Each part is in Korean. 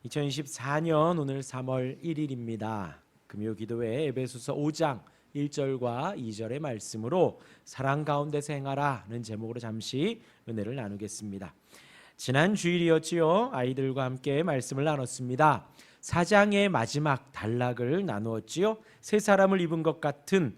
2024년 오늘 3월 1일입니다. 금요 기도회 에베소서 5장 1절과 2절의 말씀으로 사랑 가운데서 행하라는 제목으로 잠시 은혜를 나누겠습니다. 지난 주일이었지요. 아이들과 함께 말씀을 나눴습니다. 4장의 마지막 단락을 나누었지요. 세 사람을 입은 것 같은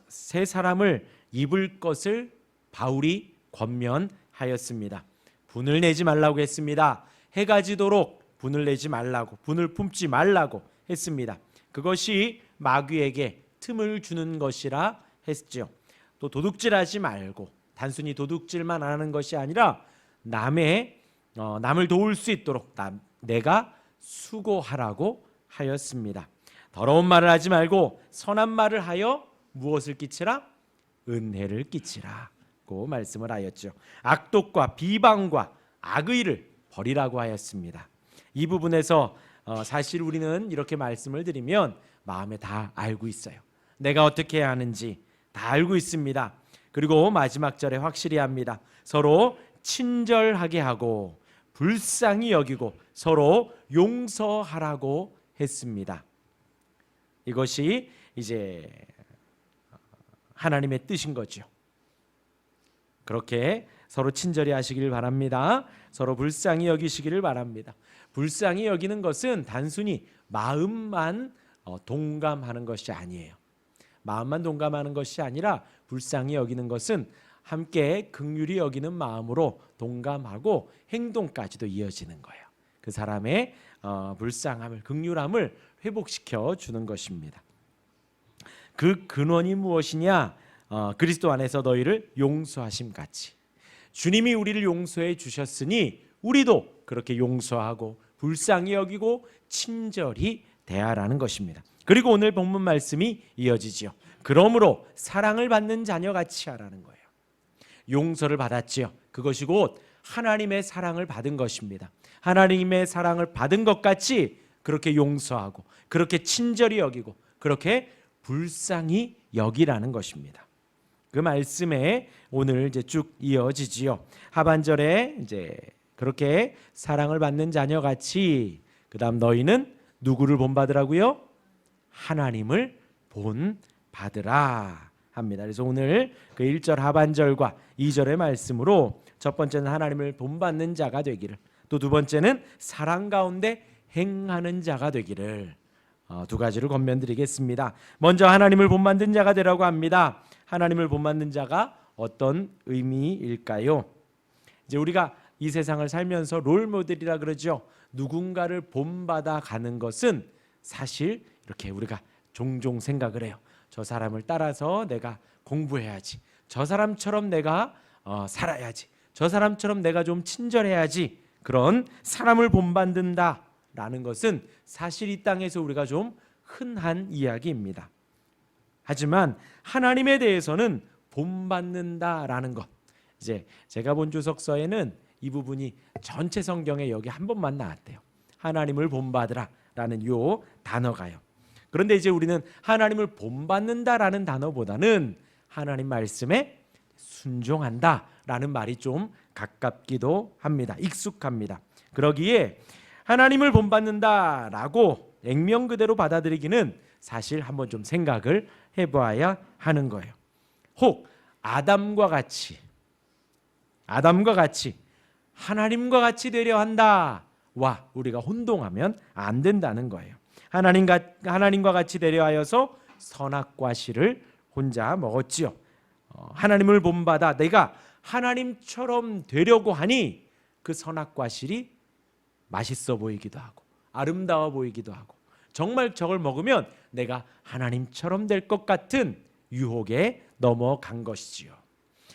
세 사람을 입을 것을 바울이 권면하였습니다. 분을 내지 말라고 했습니다. 해가 지도록 분을 내지 말라고, 분을 품지 말라고 했습니다. 그것이 마귀에게 틈을 주는 것이라 했죠. 또 도둑질하지 말고, 단순히 도둑질만 하는 것이 아니라 남을 도울 수 있도록 내가 수고하라고 하였습니다. 더러운 말을 하지 말고 선한 말을 하여 무엇을 끼치라? 은혜를 끼치라고 말씀을 하였죠. 악독과 비방과 악의를 버리라고 하였습니다. 이 부분에서 사실 우리는 이렇게 말씀을 드리면 마음에 다 알고 있어요. 내가 어떻게 해야 하는지 다 알고 있습니다. 그리고 마지막 절에 확실히 합니다. 서로 친절하게 하고 불쌍히 여기고 서로 용서하라고 했습니다. 이것이 이제 하나님의 뜻인 거죠. 그렇게 서로 친절히 하시기를 바랍니다. 서로 불쌍히 여기시기를 바랍니다. 불쌍히 여기는 것은 단순히 마음만 동감하는 것이 아니에요. 마음만 동감하는 것이 아니라 불쌍히 여기는 것은 함께 긍휼히 여기는 마음으로 동감하고 행동까지도 이어지는 거예요. 그 사람의 불쌍함을, 긍휼함을 회복시켜 주는 것입니다. 그 근원이 무엇이냐? 그리스도 안에서 너희를 용서하심 같이. 주님이 우리를 용서해 주셨으니 우리도 그렇게 용서하고 불쌍히 여기고 친절히 대하라는 것입니다. 그리고 오늘 본문 말씀이 이어지지요. 그러므로 사랑을 받는 자녀같이 하라는 거예요. 용서를 받았지요. 그것이 곧 하나님의 사랑을 받은 것입니다. 하나님의 사랑을 받은 것 같이 그렇게 용서하고 그렇게 친절히 여기고 그렇게 불쌍히 여기라는 것입니다. 그 말씀에 오늘 이제 쭉 이어지지요. 하반절에 이제 그렇게 사랑을 받는 자녀같이, 그다음 너희는 누구를 본받으라고요? 하나님을 본받으라 합니다. 그래서 오늘 그 1절 하반절과 2절의 말씀으로 첫 번째는 하나님을 본받는 자가 되기를, 또 두 번째는 사랑 가운데 행하는 자가 되기를, 두 가지를 권면드리겠습니다. 먼저 하나님을 본받는 자가 되라고 합니다. 하나님을 본받는 자가 어떤 의미일까요? 이제 우리가 이 세상을 살면서 롤 모델이라 그러죠. 누군가를 본받아 가는 것은 사실 이렇게 우리가 종종 생각을 해요. 저 사람을 따라서 내가 공부해야지. 저 사람처럼 내가 살아야지. 저 사람처럼 내가 좀 친절해야지. 그런 사람을 본받는다라는 것은 사실 이 땅에서 우리가 좀 흔한 이야기입니다. 하지만 하나님에 대해서는 본받는다라는 것, 이제 제가 본 주석서에는 이 부분이 전체 성경에 여기 한 번만 나왔대요. 하나님을 본받으라라는 요 단어가요. 그런데 이제 우리는 하나님을 본받는다라는 단어보다는 하나님 말씀에 순종한다라는 말이 좀 가깝기도 합니다. 익숙합니다. 그러기에 하나님을 본받는다라고 액면 그대로 받아들이기는 사실 한번 좀 생각을 해봐야 하는 거예요. 혹 아담과 같이 하나님과 같이 되려 한다와 우리가 혼동하면 안 된다는 거예요. 하나님과 같이 되려 하여서 선악과 실을 혼자 먹었지요. 하나님을 본받아 내가 하나님처럼 되려고 하니 그 선악과 실이 맛있어 보이기도 하고 아름다워 보이기도 하고 정말 저걸 먹으면 내가 하나님처럼 될 것 같은 유혹에 넘어간 것이지요.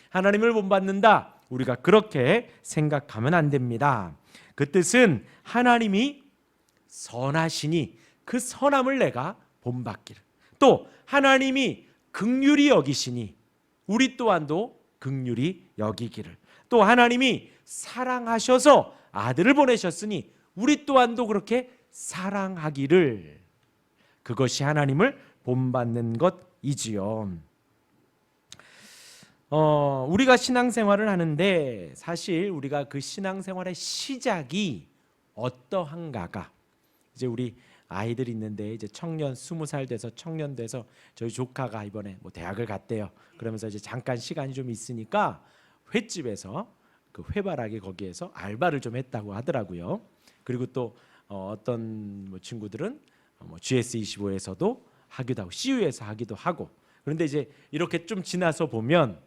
하나님을 본받는다, 우리가 그렇게 생각하면 안 됩니다. 그 뜻은 하나님이 선하시니 그 선함을 내가 본받기를, 또 하나님이 긍휼히 여기시니 우리 또한도 긍휼히 여기기를, 또 하나님이 사랑하셔서 아들을 보내셨으니 우리 또한도 그렇게 사랑하기를, 그것이 하나님을 본받는 것이지요. 우리가 신앙생활을 하는데 사실 우리가 그 신앙생활의 시작이 어떠한가가 이제 우리 아이들 있는데 이제 청년 20살 돼서 청년 돼서 저희 조카가 이번에 뭐 대학을 갔대요. 그러면서 이제 잠깐 시간이 좀 있으니까 횟집에서 그 회바라기 거기에서 알바를 좀 했다고 하더라고요. 그리고 또 어떤 뭐 친구들은 뭐 GS25에서도 하기도 하고 CU에서 하기도 하고. 그런데 이제 이렇게 좀 지나서 보면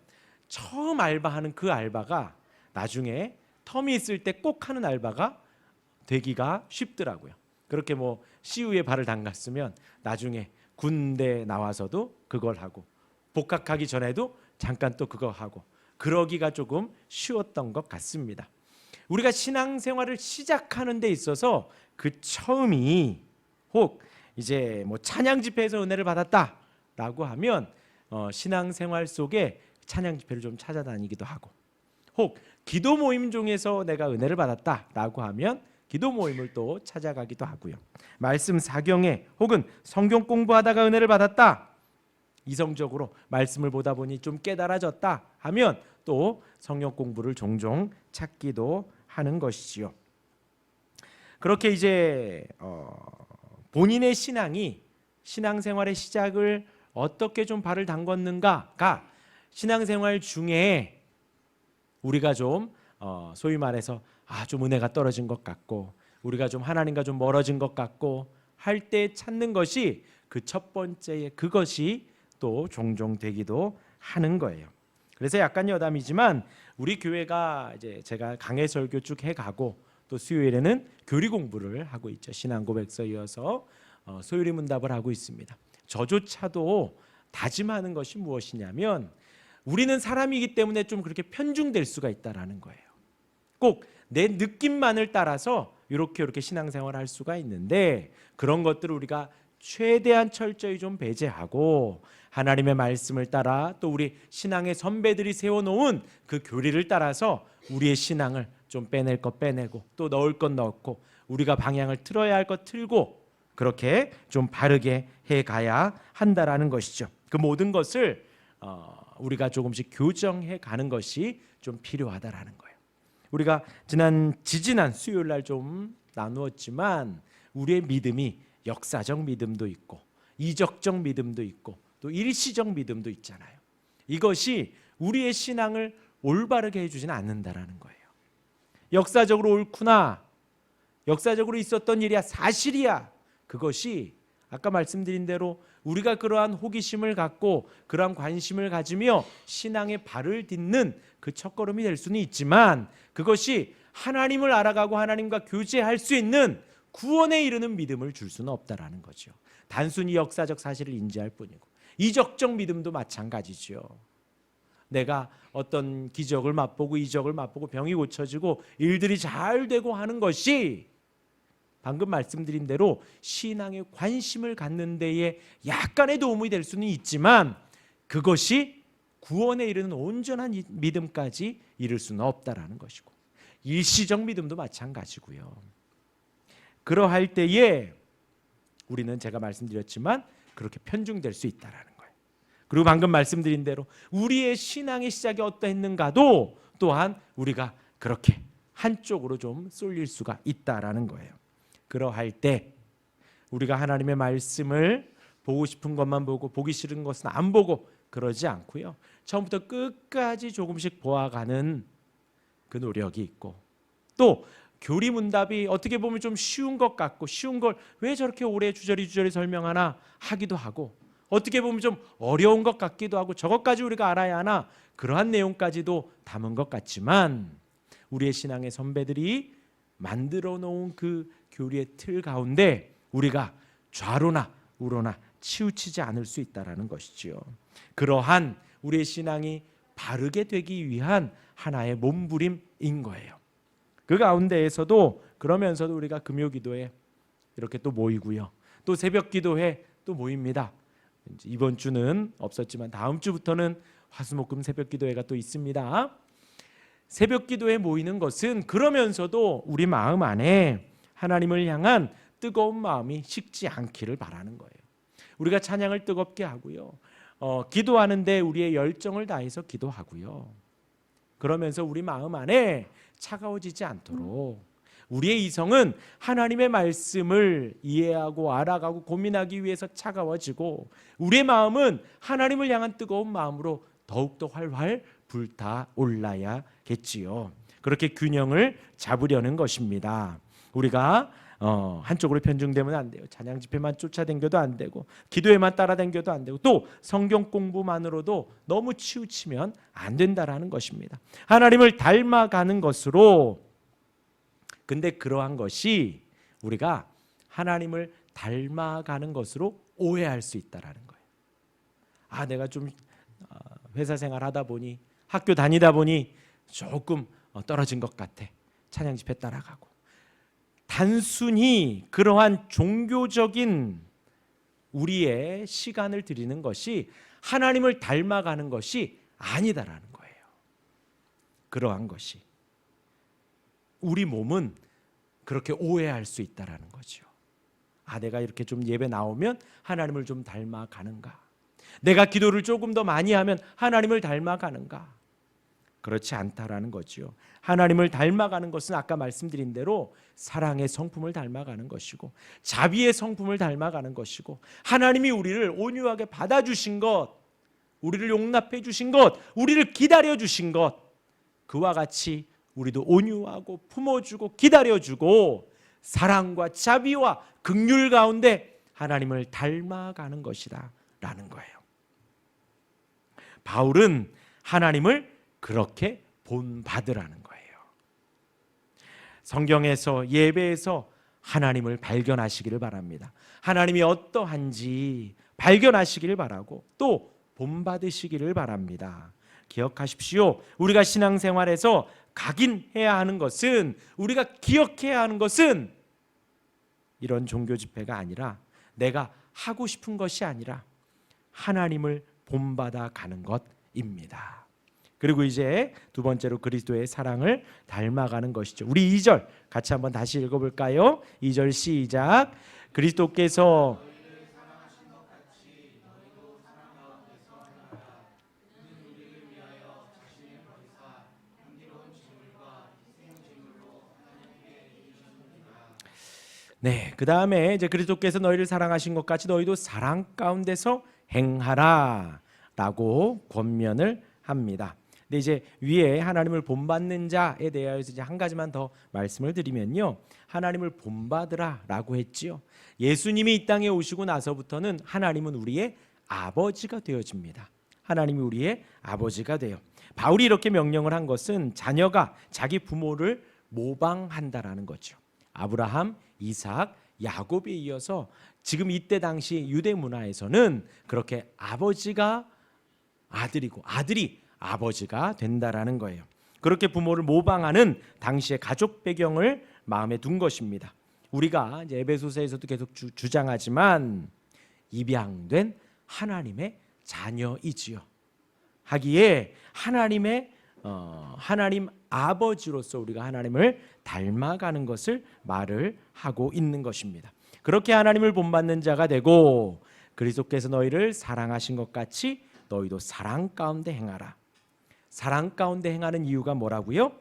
처음 알바하는 그 알바가 나중에 텀이 있을 때 꼭 하는 알바가 되기가 쉽더라고요. 그렇게 뭐 CU에 발을 담갔으면 나중에 군대 나와서도 그걸 하고 복학하기 전에도 잠깐 또 그거 하고 그러기가 조금 쉬웠던 것 같습니다. 우리가 신앙생활을 시작하는 데 있어서 그 처음이 혹 이제 뭐 찬양 집회에서 은혜를 받았다라고 하면 신앙생활 속에 찬양 집회를 좀 찾아다니기도 하고 혹 기도 모임 중에서 내가 은혜를 받았다라고 하면 기도 모임을 또 찾아가기도 하고요. 말씀 사경에 혹은 성경 공부하다가 은혜를 받았다. 이성적으로 말씀을 보다 보니 좀 깨달아졌다 하면 또 성경 공부를 종종 찾기도 하는 것이지요. 그렇게 이제 본인의 신앙이 신앙생활의 시작을 어떻게 좀 발을 담궜는가가 신앙생활 중에 우리가 좀 소위 말해서 좀 은혜가 떨어진 것 같고 우리가 좀 하나님과 좀 멀어진 것 같고 할 때 찾는 것이 그 첫 번째의 그것이 또 종종 되기도 하는 거예요. 그래서 약간 여담이지만 우리 교회가 이제 제가 강해 설교 쭉 해가고 또 수요일에는 교리 공부를 하고 있죠. 신앙 고백서 이어서 소요리 문답을 하고 있습니다. 저조차도 다짐하는 것이 무엇이냐면 우리는 사람이기 때문에 좀 그렇게 편중될 수가 있다라는 거예요. 꼭 내 느낌만을 따라서 이렇게 신앙생활을 할 수가 있는데 그런 것들을 우리가 최대한 철저히 좀 배제하고 하나님의 말씀을 따라 또 우리 신앙의 선배들이 세워놓은 그 교리를 따라서 우리의 신앙을 좀 빼낼 것 빼내고 또 넣을 것 넣고 우리가 방향을 틀어야 할 것 틀고 그렇게 좀 바르게 해가야 한다라는 것이죠. 그 모든 것을 우리가 조금씩 교정해 가는 것이 좀 필요하다라는 거예요. 우리가 지지난 수요일 날 좀 나누었지만 우리의 믿음이 역사적 믿음도 있고 이적적 믿음도 있고 또 일시적 믿음도 있잖아요. 이것이 우리의 신앙을 올바르게 해주지는 않는다라는 거예요. 역사적으로 옳구나, 역사적으로 있었던 일이야, 사실이야. 그것이 아까 말씀드린 대로 우리가 그러한 호기심을 갖고 그러한 관심을 가지며 신앙의 발을 딛는 그 첫걸음이 될 수는 있지만 그것이 하나님을 알아가고 하나님과 교제할 수 있는 구원에 이르는 믿음을 줄 수는 없다라는 거죠. 단순히 역사적 사실을 인지할 뿐이고 이적적 믿음도 마찬가지죠. 내가 어떤 기적을 맛보고 이적을 맛보고 병이 고쳐지고 일들이 잘 되고 하는 것이 방금 말씀드린 대로 신앙에 관심을 갖는 데에 약간의 도움이 될 수는 있지만 그것이 구원에 이르는 온전한 믿음까지 이룰 수는 없다라는 것이고 일시적 믿음도 마찬가지고요. 그러할 때에 우리는 제가 말씀드렸지만 그렇게 편중될 수 있다라는 거예요. 그리고 방금 말씀드린 대로 우리의 신앙의 시작이 어떠했는가도 또한 우리가 그렇게 한쪽으로 좀 쏠릴 수가 있다라는 거예요. 그러할 때 우리가 하나님의 말씀을 보고 싶은 것만 보고 보기 싫은 것은 안 보고 그러지 않고요. 처음부터 끝까지 조금씩 보아가는 그 노력이 있고 또 교리 문답이 어떻게 보면 좀 쉬운 것 같고 쉬운 걸 왜 저렇게 오래 주저리 설명하나 하기도 하고 어떻게 보면 좀 어려운 것 같기도 하고 저것까지 우리가 알아야 하나 그러한 내용까지도 담은 것 같지만 우리의 신앙의 선배들이 만들어 놓은 그 교리의 틀 가운데 우리가 좌로나 우로나 치우치지 않을 수 있다라는 것이지요. 그러한 우리의 신앙이 바르게 되기 위한 하나의 몸부림인 거예요. 그 가운데에서도 그러면서도 우리가 금요기도에 이렇게 또 모이고요. 또 새벽기도회 또 모입니다. 이번 주는 없었지만 다음 주부터는 화수목금 새벽기도회가 또 있습니다. 새벽기도에 모이는 것은 그러면서도 우리 마음 안에 하나님을 향한 뜨거운 마음이 식지 않기를 바라는 거예요. 우리가 찬양을 뜨겁게 하고요. 기도하는데 우리의 열정을 다해서 기도하고요. 그러면서 우리 마음 안에 차가워지지 않도록 우리의 이성은 하나님의 말씀을 이해하고 알아가고 고민하기 위해서 차가워지고, 우리의 마음은 하나님을 향한 뜨거운 마음으로 더욱더 활활 불타올라야겠지요. 그렇게 균형을 잡으려는 것입니다. 우리가 한쪽으로 편중되면 안 돼요. 찬양 집회만 쫓아다녀도 안 되고, 기도에만 따라다녀도 안 되고, 또 성경 공부만으로도 너무 치우치면 안 된다라는 것입니다. 하나님을 닮아가는 것으로, 근데 그러한 것이 우리가 하나님을 닮아가는 것으로 오해할 수 있다라는 거예요. 아, 내가 좀 회사 생활 하다 보니, 학교 다니다 보니 조금 떨어진 것 같아. 찬양 집회 따라가고. 단순히 그러한 종교적인 우리의 시간을 드리는 것이 하나님을 닮아가는 것이 아니다라는 거예요. 그러한 것이 우리 몸은 그렇게 오해할 수 있다라는 거죠. 아, 내가 이렇게 좀 예배 나오면 하나님을 좀 닮아가는가? 내가 기도를 조금 더 많이 하면 하나님을 닮아가는가? 그렇지 않다라는 거죠. 하나님을 닮아가는 것은 아까 말씀드린 대로 사랑의 성품을 닮아가는 것이고, 자비의 성품을 닮아가는 것이고, 하나님이 우리를 온유하게 받아주신 것, 우리를 용납해 주신 것, 우리를 기다려 주신 것, 그와 같이 우리도 온유하고 품어주고 기다려주고 사랑과 자비와 긍휼 가운데 하나님을 닮아가는 것이다 라는 거예요. 바울은 하나님을 그렇게 본받으라는 거예요. 성경에서, 예배에서 하나님을 발견하시기를 바랍니다. 하나님이 어떠한지 발견하시기를 바라고 또 본받으시기를 바랍니다. 기억하십시오. 우리가 신앙생활에서 각인해야 하는 것은, 우리가 기억해야 하는 것은 이런 종교 집회가 아니라, 내가 하고 싶은 것이 아니라 하나님을 본받아 가는 것입니다. 그리고 이제 두 번째로 그리스도의 사랑을 닮아가는 것이죠. 우리 2절 같이 한번 다시 읽어볼까요? 2절 시작. 그리스도께서 네, 그 다음에 이제 그리스도께서 너희를 사랑하신 것 같이 너희도 사랑 가운데서 행하라라고 권면을 합니다. 근데 이제 위에 하나님을 본받는 자에 대하여서 이제 한 가지만 더 말씀을 드리면요, 하나님을 본받으라라고 했지요. 예수님이 이 땅에 오시고 나서부터는 하나님은 우리의 아버지가 되어집니다. 하나님이 우리의 아버지가 돼요. 바울이 이렇게 명령을 한 것은 자녀가 자기 부모를 모방한다라는 거죠. 아브라함, 이삭, 야곱에 이어서 지금 이때 당시 유대 문화에서는 그렇게 아버지가 아들이고 아들이 아버지가 된다라는 거예요. 그렇게 부모를 모방하는 당시의 가족 배경을 마음에 둔 것입니다. 우리가 이제 에베소서에서도 계속 주장하지만 입양된 하나님의 자녀이지요. 하기에 하나님 아버지로서 우리가 하나님을 닮아가는 것을 말을 하고 있는 것입니다. 그렇게 하나님을 본받는 자가 되고 그리스도께서 너희를 사랑하신 것 같이 너희도 사랑 가운데 행하라. 사랑 가운데 행하는 이유가 뭐라고요?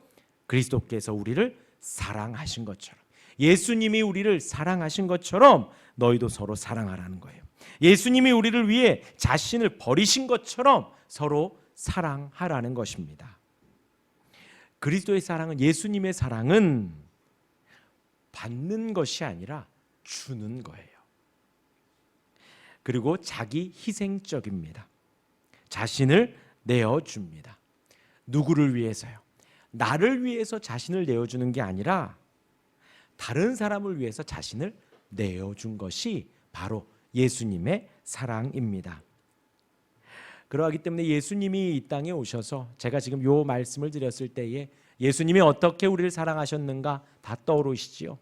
그리스도께서 우리를 사랑하신 것처럼, 예수님이 우리를 사랑하신 것처럼 너희도 서로 사랑하라는 거예요. 예수님이 우리를 위해 자신을 버리신 것처럼 서로 사랑하라는 것입니다. 그리스도의 사랑은, 예수님의 사랑은 받는 것이 아니라 주는 거예요. 그리고 자기 희생적입니다. 자신을 내어줍니다. 누구를 위해서요? 나를 위해서 자신을 내어주는 게 아니라 다른 사람을 위해서 자신을 내어준 것이 바로 예수님의 사랑입니다. 그러하기 때문에 예수님이 이 땅에 오셔서, 제가 지금 요 말씀을 드렸을 때에 예수님이 어떻게 우리를 사랑하셨는가 다 떠오르시지요.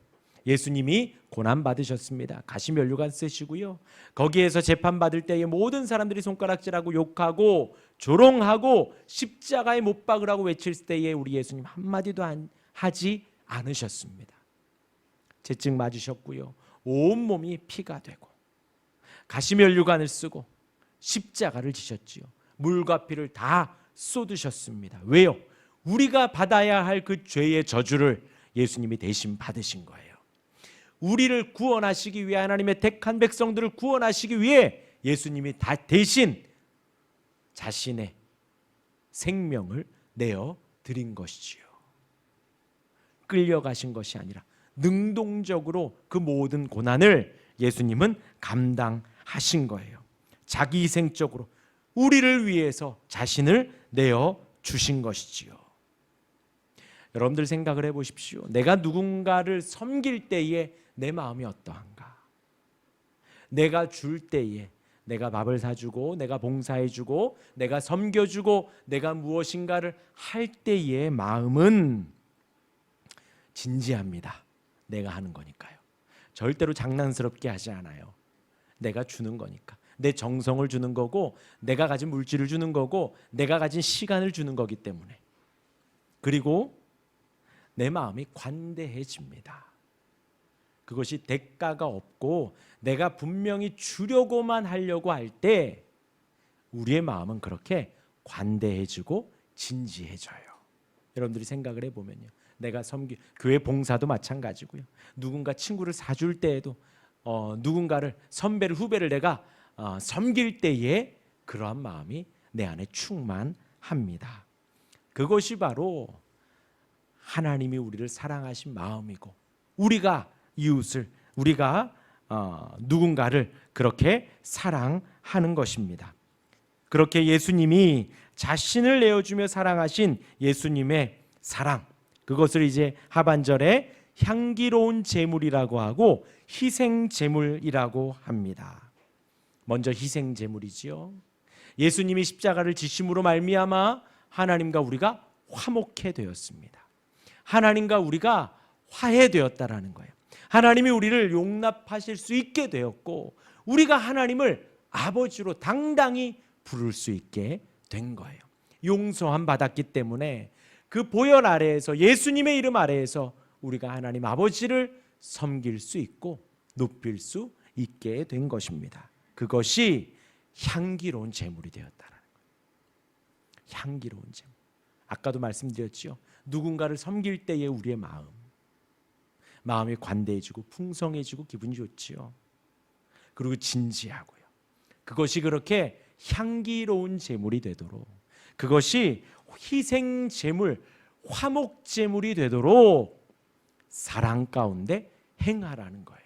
예수님이 고난받으셨습니다. 가시면류관 쓰시고요, 거기에서 재판받을 때에 모든 사람들이 손가락질하고 욕하고 조롱하고 십자가에 못 박으라고 외칠 때에 우리 예수님 한마디도 하지 않으셨습니다. 채찍 맞으셨고요, 온몸이 피가 되고 가시면류관을 쓰고 십자가를 지셨지요. 물과 피를 다 쏟으셨습니다. 왜요? 우리가 받아야 할 그 죄의 저주를 예수님이 대신 받으신 거예요. 우리를 구원하시기 위해, 하나님의 택한 백성들을 구원하시기 위해 예수님이 다 대신 자신의 생명을 내어 드린 것이지요. 끌려가신 것이 아니라 능동적으로 그 모든 고난을 예수님은 감당하신 거예요. 자기 희생적으로 우리를 위해서 자신을 내어 주신 것이지요. 여러분들 생각을 해보십시오. 내가 누군가를 섬길 때에 내 마음이 어떠한가? 내가 줄 때에, 내가 밥을 사주고, 내가 봉사해주고, 내가 섬겨주고, 내가 무엇인가를 할 때의 마음은 진지합니다. 내가 하는 거니까요. 절대로 장난스럽게 하지 않아요. 내가 주는 거니까. 내 정성을 주는 거고, 내가 가진 물질을 주는 거고, 내가 가진 시간을 주는 거기 때문에. 그리고 내 마음이 관대해집니다. 그것이 대가가 없고 내가 분명히 주려고만 하려고 할 때 우리의 마음은 그렇게 관대해지고 진지해져요. 여러분들이 생각을 해보면요. 내가 교회 봉사도 마찬가지고요. 누군가 친구를 사줄 때에도 누군가를, 선배를, 후배를 내가 섬길 때에 그러한 마음이 내 안에 충만합니다. 그것이 바로 하나님이 우리를 사랑하신 마음이고, 우리가 이웃을, 우리가 누군가를 그렇게 사랑하는 것입니다. 그렇게 예수님이 자신을 내어주며 사랑하신 예수님의 사랑, 그것을 이제 하반절에 향기로운 제물이라고 하고 희생 제물이라고 합니다. 먼저 희생 제물이지요. 예수님이 십자가를 지심으로 말미암아 하나님과 우리가 화목해 되었습니다. 하나님과 우리가 화해되었다라는 거예요. 하나님이 우리를 용납하실 수 있게 되었고, 우리가 하나님을 아버지로 당당히 부를 수 있게 된 거예요. 용서함 받았기 때문에 그 보혈 아래에서, 예수님의 이름 아래에서 우리가 하나님 아버지를 섬길 수 있고 높일 수 있게 된 것입니다. 그것이 향기로운 제물이 되었다라는 거예요. 향기로운 제물. 아까도 말씀드렸죠. 누군가를 섬길 때의 우리의 마음이 관대해지고 풍성해지고 기분이 좋지요. 그리고 진지하고요. 그것이 그렇게 향기로운 제물이 되도록, 그것이 희생 제물, 화목 제물이 되도록 사랑 가운데 행하라는 거예요.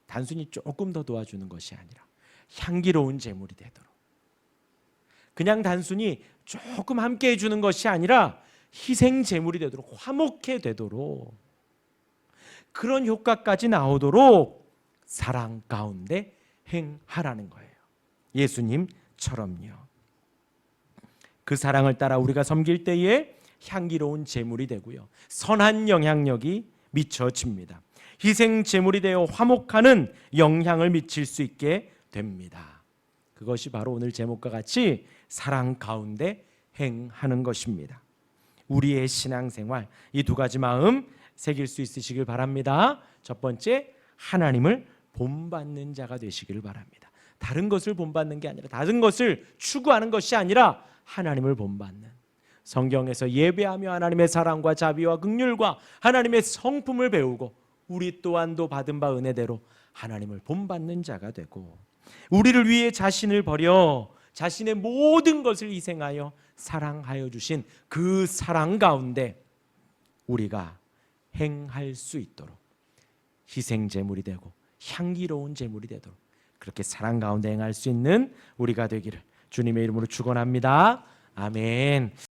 단순히 조금 더 도와주는 것이 아니라 향기로운 제물이 되도록, 그냥 단순히 조금 함께 해주는 것이 아니라 희생 제물이 되도록, 화목해 되도록, 그런 효과까지 나오도록 사랑 가운데 행하라는 거예요. 예수님처럼요. 그 사랑을 따라 우리가 섬길 때에 향기로운 제물이 되고요, 선한 영향력이 미쳐집니다. 희생 제물이 되어 화목하는 영향을 미칠 수 있게 됩니다. 그것이 바로 오늘 제목과 같이 사랑 가운데 행하는 것입니다. 우리의 신앙생활, 이 두 가지 마음 새길 수 있으시길 바랍니다. 첫 번째, 하나님을 본받는 자가 되시기를 바랍니다. 다른 것을 본받는 게 아니라, 다른 것을 추구하는 것이 아니라 하나님을 본받는, 성경에서 예배하며 하나님의 사랑과 자비와 긍휼과 하나님의 성품을 배우고 우리 또한도 받은 바 은혜대로 하나님을 본받는 자가 되고, 우리를 위해 자신을 버려 자신의 모든 것을 희생하여 사랑하여 주신 그 사랑 가운데 우리가 행할 수 있도록 희생 제물이 되고 향기로운 제물이 되도록, 그렇게 사랑 가운데 행할 수 있는 우리가 되기를 주님의 이름으로 축원합니다. 아멘.